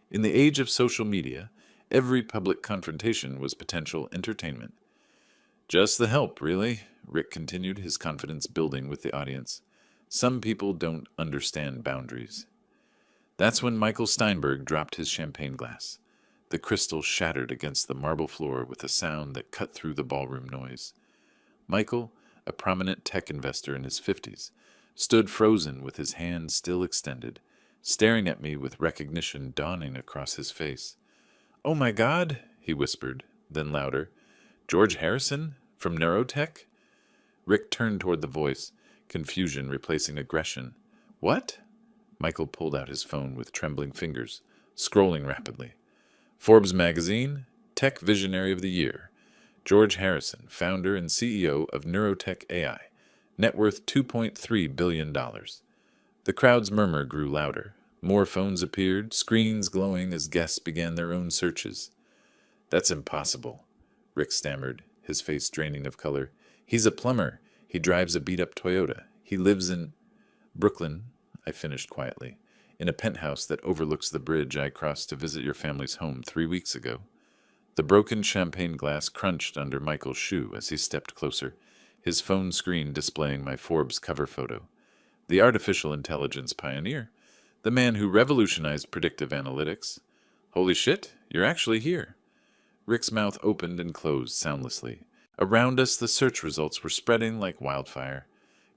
In the age of social media, every public confrontation was potential entertainment. "Just the help, really," Rick continued, his confidence building with the audience. "Some people don't understand boundaries." That's when Michael Steinberg dropped his champagne glass. The crystal shattered against the marble floor with a sound that cut through the ballroom noise. Michael, a prominent tech investor in his 50s, stood frozen with his hand still extended, staring at me with recognition dawning across his face. "Oh my God," he whispered, Then louder, George Harrison? From Neurotech? Rick turned toward the voice, confusion replacing aggression. What? Michael pulled out his phone with trembling fingers, scrolling rapidly. Forbes magazine, Tech Visionary of the Year. George Harrison, founder and CEO of Neurotech AI. Net worth $2.3 billion. The crowd's murmur grew louder. More phones appeared, screens glowing as guests began their own searches. That's impossible, Rick stammered, his face draining of color. He's a plumber. He drives a beat-up Toyota. He lives in Brooklyn, I finished quietly, in a penthouse that overlooks the bridge I crossed to visit your family's home 3 weeks ago. The broken champagne glass crunched under Michael's shoe as he stepped closer, his phone screen displaying my Forbes cover photo. The artificial intelligence pioneer, the man who revolutionized predictive analytics. Holy shit, you're actually here. Rick's mouth opened and closed soundlessly. Around us, the search results were spreading like wildfire.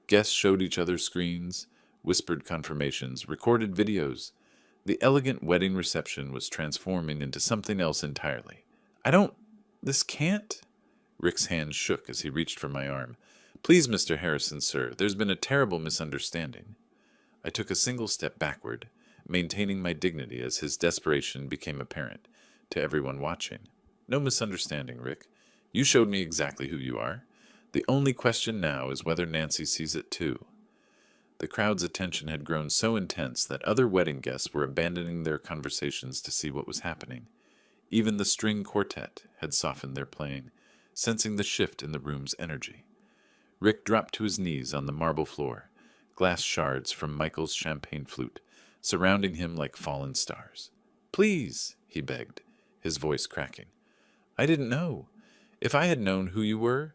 Guests showed each other screens, whispered confirmations, recorded videos. The elegant wedding reception was transforming into something else entirely. This can't? Rick's hand shook as he reached for my arm. Please, Mr. Harrison, sir, there's been a terrible misunderstanding. I took a single step backward, maintaining my dignity as his desperation became apparent to everyone watching. No misunderstanding, Rick. You showed me exactly who you are. The only question now is whether Nancy sees it too. The crowd's attention had grown so intense that other wedding guests were abandoning their conversations to see what was happening. Even the string quartet had softened their playing, sensing the shift in the room's energy. Rick dropped to his knees on the marble floor, glass shards from Michael's champagne flute, surrounding him like fallen stars. Please, he begged, his voice cracking. I didn't know. If I had known who you were,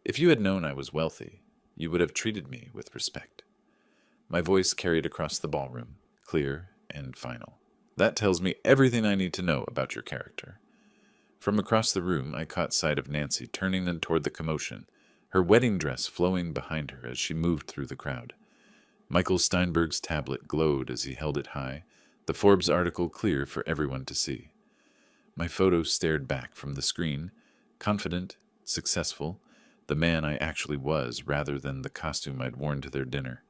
if you had known I was wealthy, you would have treated me with respect. My voice carried across the ballroom, clear and final. That tells me everything I need to know about your character. From across the room, I caught sight of Nancy turning in toward the commotion, her wedding dress flowing behind her as she moved through the crowd. Michael Steinberg's tablet glowed as he held it high, the Forbes article clear for everyone to see. My photo stared back from the screen, confident, successful, the man I actually was rather than the costume I'd worn to their dinner.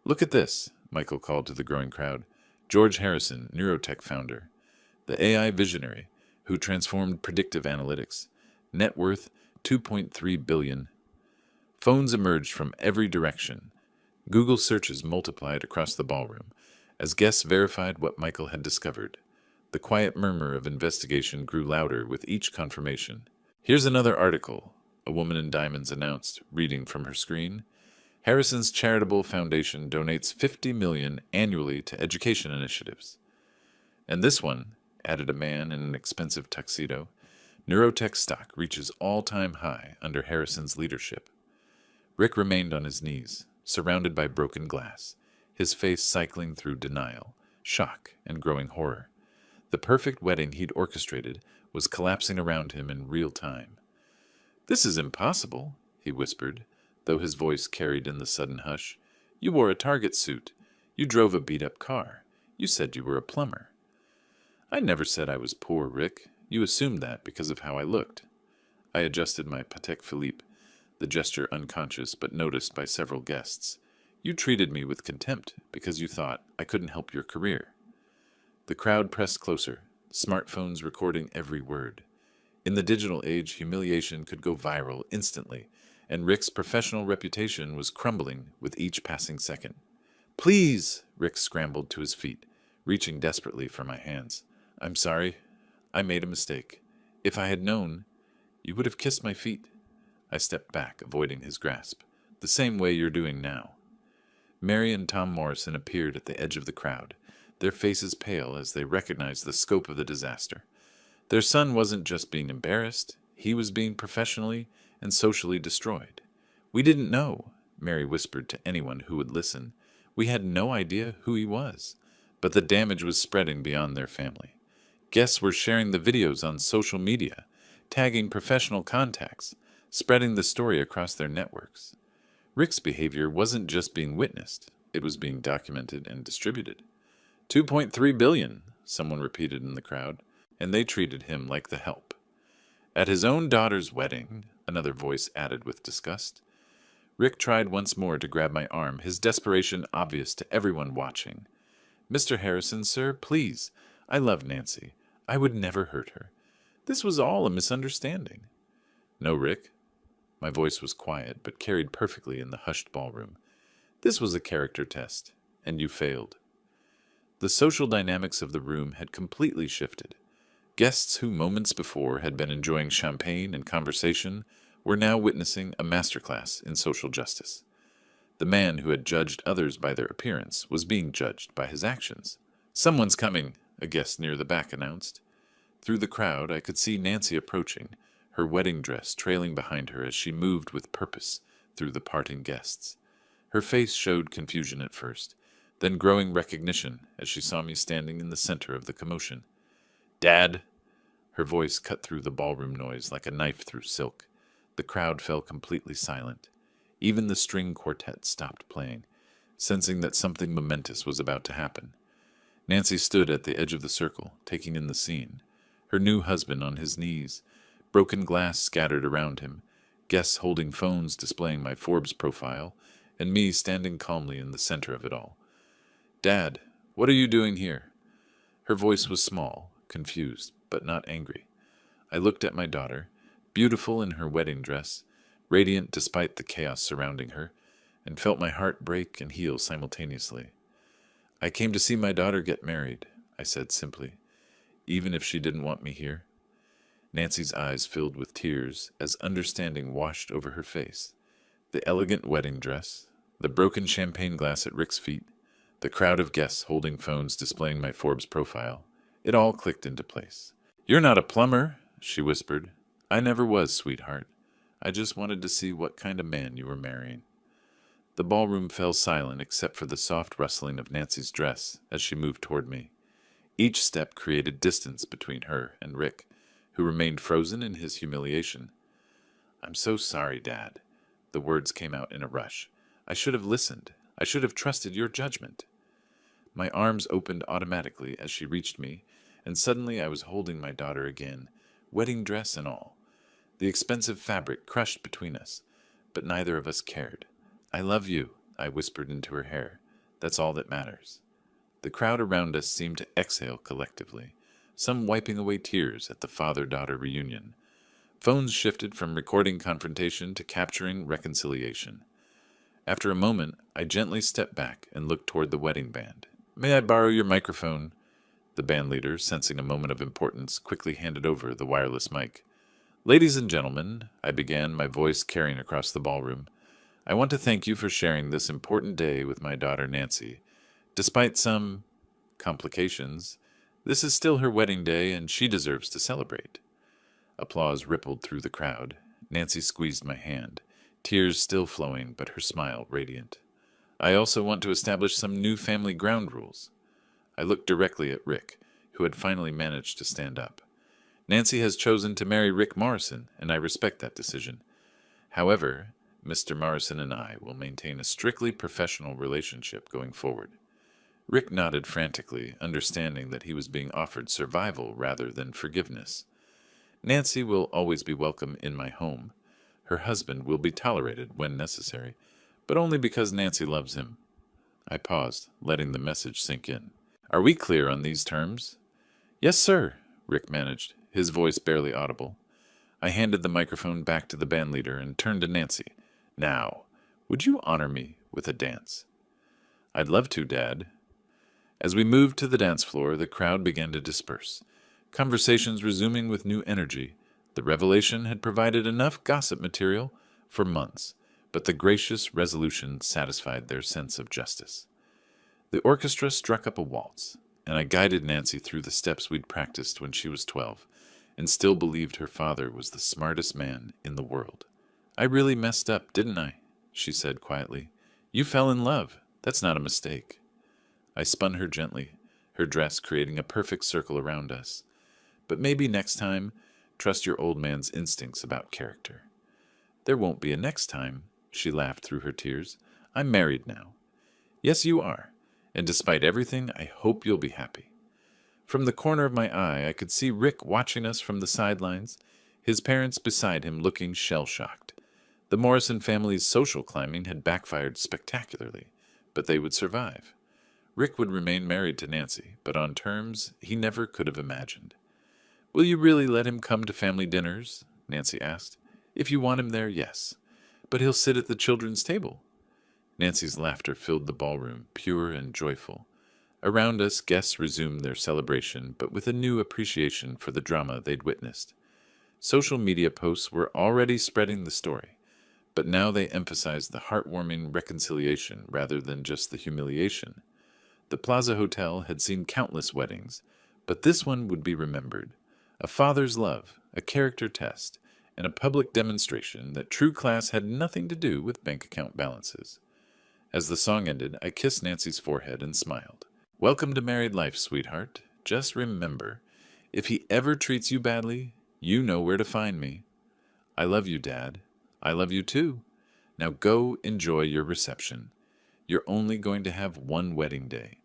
Look at this, Michael called to the growing crowd. George Harrison, Neurotech founder, the AI visionary who transformed predictive analytics. Net worth $2.3 billion. Phones emerged from every direction. Google searches multiplied across the ballroom as guests verified what Michael had discovered. The quiet murmur of investigation grew louder with each confirmation. Here's another article, a woman in diamonds announced, reading from her screen. Harrison's charitable foundation donates $50 million annually to education initiatives. And this one, added a man in an expensive tuxedo, Neurotech stock reaches all-time high under Harrison's leadership. Rick remained on his knees, surrounded by broken glass, his face cycling through denial, shock, and growing horror. The perfect wedding he'd orchestrated was collapsing around him in real time. This is impossible, he whispered, though his voice carried in the sudden hush. You wore a Target suit. You drove a beat-up car. You said you were a plumber. I never said I was poor, Rick. You assumed that because of how I looked. I adjusted my Patek Philippe, the gesture unconscious but noticed by several guests. You treated me with contempt because you thought I couldn't help your career. The crowd pressed closer, smartphones recording every word. In the digital age, humiliation could go viral instantly, and Rick's professional reputation was crumbling with each passing second. Please! Rick scrambled to his feet, reaching desperately for my hands. I'm sorry. I made a mistake. If I had known, you would have kissed my feet. I stepped back, avoiding his grasp, the same way you're doing now. Mary and Tom Morrison appeared at the edge of the crowd, their faces pale as they recognized the scope of the disaster. Their son wasn't just being embarrassed, he was being professionally and socially destroyed. We didn't know, Mary whispered to anyone who would listen. We had no idea who he was, but the damage was spreading beyond their family. Guests were sharing the videos on social media, tagging professional contacts, spreading the story across their networks. Rick's behavior wasn't just being witnessed, it was being documented and distributed. $2.3 billion, someone repeated in the crowd, and they treated him like the help. At his own daughter's wedding, another voice added with disgust. Rick tried once more to grab my arm, his desperation obvious to everyone watching. Mr. Harrison, sir, please. I love Nancy. I would never hurt her. This was all a misunderstanding. No, Rick. My voice was quiet, but carried perfectly in the hushed ballroom. This was a character test, and you failed. The social dynamics of the room had completely shifted. Guests who moments before had been enjoying champagne and conversation were now witnessing a masterclass in social justice. The man who had judged others by their appearance was being judged by his actions. "Someone's coming," a guest near the back announced. Through the crowd, I could see Nancy approaching, her wedding dress trailing behind her as she moved with purpose through the parting guests. Her face showed confusion at first, then growing recognition as she saw me standing in the center of the commotion. "Dad!" Her voice cut through the ballroom noise like a knife through silk. The crowd fell completely silent. Even the string quartet stopped playing, sensing that something momentous was about to happen. Nancy stood at the edge of the circle, taking in the scene. Her new husband on his knees, broken glass scattered around him, guests holding phones displaying my Forbes profile, and me standing calmly in the center of it all. "Dad, what are you doing here?" Her voice was small, confused, but not angry. I looked at my daughter, beautiful in her wedding dress, radiant despite the chaos surrounding her, and felt my heart break and heal simultaneously. "I came to see my daughter get married," I said simply, "even if she didn't want me here." Nancy's eyes filled with tears as understanding washed over her face. The elegant wedding dress, the broken champagne glass at Rick's feet, the crowd of guests holding phones displaying my Forbes profile, it all clicked into place. "You're not a plumber," she whispered. "I never was, sweetheart. I just wanted to see what kind of man you were marrying." The ballroom fell silent except for the soft rustling of Nancy's dress as she moved toward me. Each step created distance between her and Rick, who remained frozen in his humiliation. "I'm so sorry, Dad." The words came out in a rush. "I should have listened. I should have trusted your judgment." My arms opened automatically as she reached me, and suddenly I was holding my daughter again, wedding dress and all. The expensive fabric crushed between us, but neither of us cared. "I love you," I whispered into her hair. "That's all that matters." The crowd around us seemed to exhale collectively, some wiping away tears at the father-daughter reunion. Phones shifted from recording confrontation to capturing reconciliation. After a moment, I gently stepped back and looked toward the wedding band. "May I borrow your microphone?" The band leader, sensing a moment of importance, quickly handed over the wireless mic. "Ladies and gentlemen," I began, my voice carrying across the ballroom, "I want to thank you for sharing this important day with my daughter Nancy. Despite some complications, this is still her wedding day and she deserves to celebrate." Applause rippled through the crowd. Nancy squeezed my hand, tears still flowing but her smile radiant. "I also want to establish some new family ground rules." I looked directly at Rick, who had finally managed to stand up. "Nancy has chosen to marry Rick Morrison, and I respect that decision. However, Mr. Morrison and I will maintain a strictly professional relationship going forward." Rick nodded frantically, understanding that he was being offered survival rather than forgiveness. "Nancy will always be welcome in my home. Her husband will be tolerated when necessary, but only because Nancy loves him." I paused, letting the message sink in. "Are we clear on these terms?" "Yes, sir," Rick managed, his voice barely audible. I handed the microphone back to the bandleader and turned to Nancy. "Now, would you honor me with a dance?" "I'd love to, Dad." As we moved to the dance floor, the crowd began to disperse, conversations resuming with new energy. The revelation had provided enough gossip material for months, but the gracious resolution satisfied their sense of justice. The orchestra struck up a waltz, and I guided Nancy through the steps we'd practiced when she was 12, and still believed her father was the smartest man in the world. "I really messed up, didn't I?" she said quietly. "You fell in love. That's not a mistake." I spun her gently, her dress creating a perfect circle around us. "But maybe next time, trust your old man's instincts about character." "There won't be a next time," she laughed through her tears. "I'm married now." "Yes, you are. And despite everything, I hope you'll be happy." From the corner of my eye, I could see Rick watching us from the sidelines, his parents beside him looking shell-shocked. The Morrison family's social climbing had backfired spectacularly, but they would survive. Rick would remain married to Nancy, but on terms he never could have imagined. "Will you really let him come to family dinners?" Nancy asked. "If you want him there, yes. But he'll sit at the children's table." Nancy's laughter filled the ballroom, pure and joyful. Around us, guests resumed their celebration, but with a new appreciation for the drama they'd witnessed. Social media posts were already spreading the story, but now they emphasized the heartwarming reconciliation rather than just the humiliation. The Plaza Hotel had seen countless weddings, but this one would be remembered. A father's love, a character test, and a public demonstration that true class had nothing to do with bank account balances. As the song ended, I kissed Nancy's forehead and smiled. "Welcome to married life, sweetheart. Just remember, if he ever treats you badly, you know where to find me. I love you, Dad. I love you too. Now go enjoy your reception. You're only going to have one wedding day."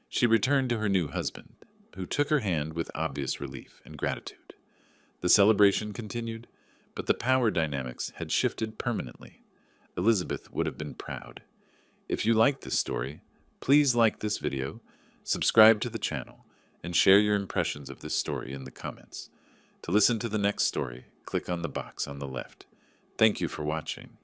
She returned to her new husband, who took her hand with obvious relief and gratitude. The celebration continued, but the power dynamics had shifted permanently. Elizabeth would have been proud. If you like this story, please like this video, subscribe to the channel, and share your impressions of this story in the comments. To listen to the next story, click on the box on the left. Thank you for watching.